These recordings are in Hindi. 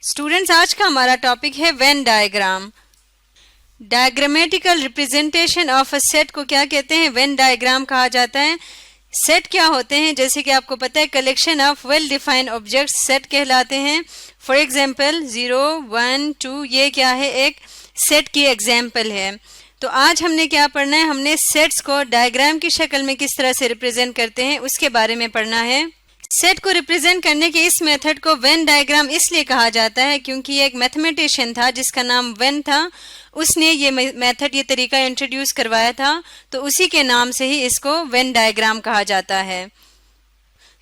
स्टूडेंट्स, आज का हमारा टॉपिक है Venn diagram. Diagrammatical representation of a set को क्या कहते हैं? वेन डायग्राम कहा जाता है। सेट क्या होते हैं? जैसे कि आपको पता है, collection of well defined objects set कहलाते हैं। फॉर एग्जांपल 0, 1, 2 ये क्या है? एक सेट की एग्जांपल है। तो आज हमने क्या पढ़ना है? हमने सेट्स को डायग्राम की शक्ल में किस तरह से रिप्रेजेंट करते हैं उसके बारे में पढ़ना है। सेट को रिप्रेजेंट करने के इस मेथड को वेन डायग्राम इसलिए कहा जाता है क्योंकि एक मैथमेटिशियन था जिसका नाम वेन था। उसने ये मेथड, ये तरीका इंट्रोड्यूस करवाया था, तो उसी के नाम से ही इसको वेन डायग्राम कहा जाता है।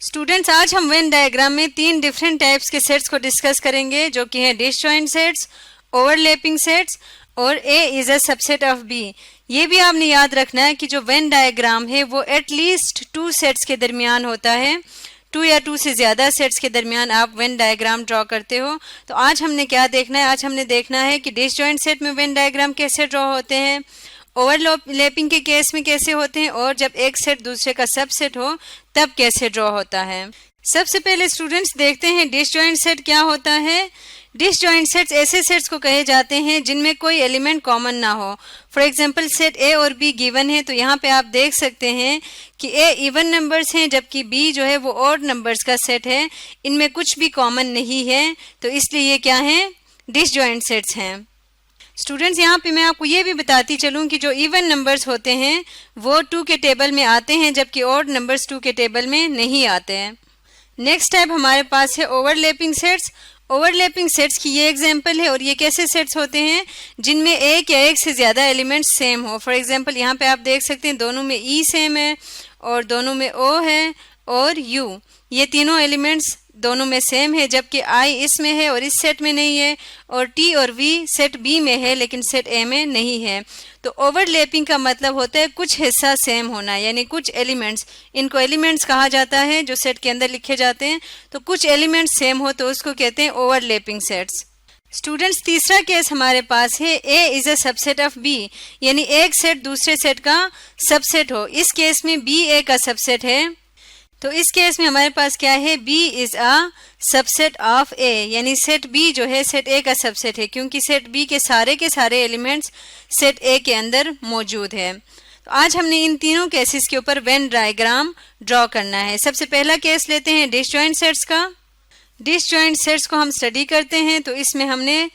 स्टूडेंट्स, आज हम वेन डायग्राम में 3 डिफरेंट टाइप्स के सेट्स को डिस्कस करेंगे, जो कि हैं डिसजॉइंट सेट्स, ओवरलैपिंग सेट्स और A is a subset of B। ये भी आपने याद रखना है कि जो वेन डायग्राम है वो एटलीस्ट 2 सेट्स के दरमियान होता है। 2 या 2 से ज़्यादा सेट्स के दरमियान आप वेन डायग्राम ड्रॉ करते हो। तो आज हमने क्या देखना है? आज हमने देखना है कि डिसजॉइंट सेट में वेन डायग्राम कैसे ड्रॉ होते हैं, ओवरलैपिंग के केस में कैसे होते हैं, और जब एक सेट दूसरे का सबसेट हो तब कैसे ड्रॉ होता है। सबसे पहले स्टूडेंट्स देखते हैं डिसजॉइंट सेट क्या होता है। डिसजॉइंट सेट्स ऐसे सेट्स को कहे जाते हैं जिनमें कोई एलिमेंट कॉमन ना हो। फॉर एग्जांपल सेट A और B गिवन है, तो यहाँ पे आप देख सकते हैं कि A इवन नंबर्स हैं जबकि B जो है वो ऑड नंबर्स का सेट है। इनमें कुछ भी कॉमन नहीं है, तो इसलिए ये क्या है? डिसजॉइंट सेट्स हैं। स्टूडेंट्स, यहाँ पे मैं आपको ये भी बताती चलूँ कि जो इवन नंबर्स होते हैं वो 2 के टेबल में आते हैं जबकि ऑड नंबर्स 2 के टेबल में नहीं आते हैं। नेक्स्ट टाइप हमारे पास है ओवरलैपिंग सेट्स। ओवरलैपिंग सेट्स की ये एग्जांपल है, और ये कैसे सेट्स होते हैं? जिनमें एक या एक से ज़्यादा एलिमेंट्स सेम हो। फॉर एग्जांपल यहाँ पे आप देख सकते हैं दोनों में E सेम है और दोनों में O है और U, ये तीनों एलिमेंट्स दोनों में सेम है, जबकि I इसमें है और इस सेट में नहीं है, और T और V सेट B में है लेकिन सेट A में नहीं है। तो ओवरलैपिंग का मतलब होता है कुछ हिस्सा सेम होना, यानी कुछ एलिमेंट्स, इनको एलिमेंट्स कहा जाता है जो सेट के अंदर लिखे जाते हैं। तो कुछ एलिमेंट्स सेम हो तो उसको कहते हैं ओवरलैपिंग सेट्स। स्टूडेंट्स, तीसरा केस हमारे पास है A is a subset of B, यानी एक सेट दूसरे सेट का सबसेट हो। इस केस में B A का सबसेट है, तो इस केस में हमारे पास क्या है? B is a subset of A, यानी सेट B जो है सेट A का सबसेट है, क्योंकि सेट B के सारे एलिमेंट्स सेट A के अंदर मौजूद है। तो आज हमने इन तीनों केसेस के ऊपर वेन डायग्राम ड्रॉ करना है। सबसे पहला केस लेते हैं डिसजॉइंट सेट्स का। डिसजॉइंट सेट्स को हम स्टडी करते हैं, तो इसमें हमने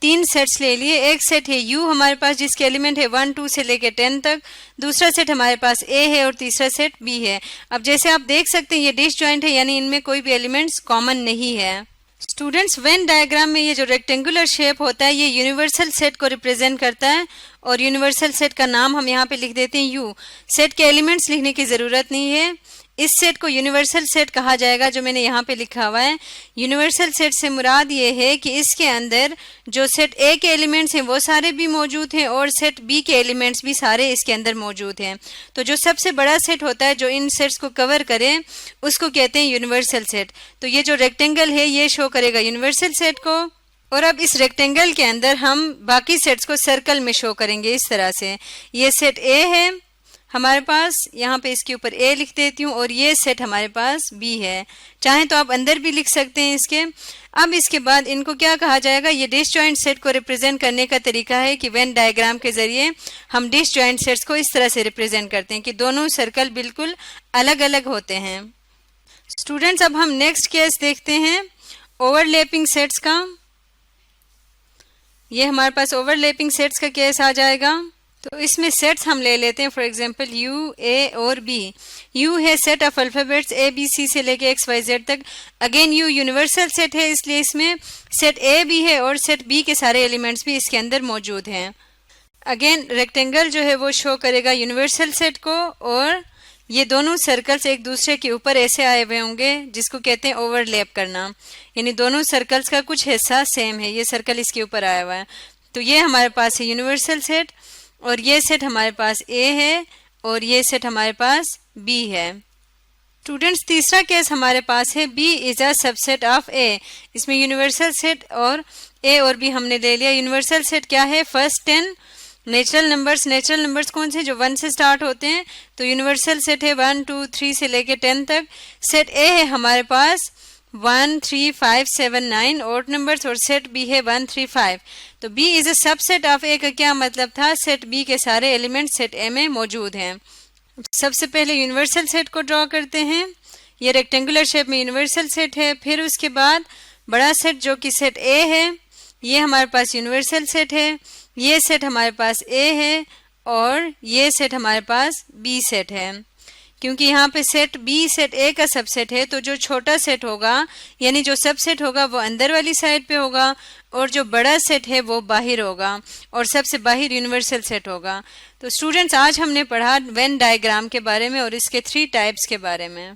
3 सेट्स ले लिए। एक सेट है U हमारे पास जिसके एलिमेंट है 1, 2 से लेकर 10 तक। दूसरा सेट हमारे पास A है और तीसरा सेट B है। अब जैसे आप देख सकते हैं ये डिसजॉइंट है, यानी इनमें कोई भी एलिमेंट्स कॉमन नहीं है। स्टूडेंट्स, वेन डायग्राम में ये जो रेक्टेंगुलर शेप होता है ये यूनिवर्सल सेट को रिप्रेजेंट करता है, और यूनिवर्सल सेट का नाम हम यहाँ पे लिख देते हैं U। सेट के एलिमेंट्स लिखने की ज़रूरत नहीं है। इस सेट को यूनिवर्सल सेट कहा जाएगा, जो मैंने यहाँ पे लिखा हुआ है। यूनिवर्सल सेट से मुराद ये है कि इसके अंदर जो सेट A के एलिमेंट्स हैं वो सारे भी मौजूद हैं और सेट B के एलिमेंट्स भी सारे इसके अंदर मौजूद हैं। तो जो सबसे बड़ा सेट होता है जो इन सेट्स को कवर करे उसको कहते हैं यूनिवर्सल सेट। तो ये जो रेक्टेंगल है ये शो करेगा यूनिवर्सल सेट को, और अब इस रेक्टेंगल के अंदर हम बाकी सेट्स को सर्कल में शो करेंगे इस तरह से। ये सेट A है हमारे पास, यहाँ पे इसके ऊपर A लिख देती हूँ, और ये सेट हमारे पास B है। चाहे तो आप अंदर भी लिख सकते हैं इसके। अब इसके बाद इनको क्या कहा जाएगा? ये डिसजॉइंट सेट को रिप्रेजेंट करने का तरीका है कि वेन डायग्राम के जरिए हम डिसजॉइंट सेट्स को इस तरह से रिप्रेजेंट करते हैं कि दोनों सर्कल बिल्कुल अलग अलग होते हैं। स्टूडेंट्स, अब हम नेक्स्ट केस देखते हैं ओवरलैपिंग सेट्स का। ये हमारे पास ओवरलैपिंग सेट्स का केस आ जाएगा। तो इसमें सेट्स हम ले लेते हैं। फॉर एग्जांपल U, A और B। U है set of alphabets A B C से लेके X Y Z तक। अगेन U यूनिवर्सल सेट है, इसलिए इसमें सेट A भी है और सेट B के सारे एलिमेंट्स भी इसके अंदर मौजूद हैं। अगेन रेक्टेंगल जो है वो शो करेगा यूनिवर्सल सेट को, और ये दोनों सर्कल्स एक दूसरे के ऊपर ऐसे आए हुए होंगे जिसको कहते हैं ओवरलैप करना, यानी दोनों सर्कल्स का कुछ हिस्सा सेम है। ये सर्कल इसके ऊपर आया हुआ है, तो ये हमारे पास है यूनिवर्सल सेट, और ये सेट हमारे पास A है और ये सेट हमारे पास B है। स्टूडेंट्स, तीसरा केस हमारे पास है B is a subset of A। इसमें यूनिवर्सल सेट और A और B हमने ले लिया। यूनिवर्सल सेट क्या है? First 10 natural numbers. Natural numbers कौन से? जो 1 से स्टार्ट होते हैं। तो यूनिवर्सल सेट है 1, 2, 3 से लेके 10 तक। सेट A है हमारे पास 1 3 5 7 9 ऑड नंबर्स और सेट बी है 1 3 5। तो B is a subset of A का क्या मतलब था, सेट बी के सारे एलिमेंट सेट ए में मौजूद हैं। सबसे पहले यूनिवर्सल सेट को ड्रॉ करते हैं। ये रेक्टेंगुलर शेप में यूनिवर्सल सेट है। फिर उसके बाद बड़ा सेट जो कि सेट ए है, ये हमारे पास यूनिवर्सल सेट है। ये सेट हमारे पास ए है और ये सेट हमारे पास बी सेट है। क्योंकि यहाँ पे सेट बी सेट ए का सबसेट है, तो जो छोटा सेट होगा यानी जो सबसेट होगा वो अंदर वाली साइड पे होगा और जो बड़ा सेट है वो बाहर होगा और सबसे बाहर यूनिवर्सल सेट होगा। तो स्टूडेंट्स, आज हमने पढ़ा वेन डायग्राम के बारे में और इसके 3 टाइप्स के बारे में।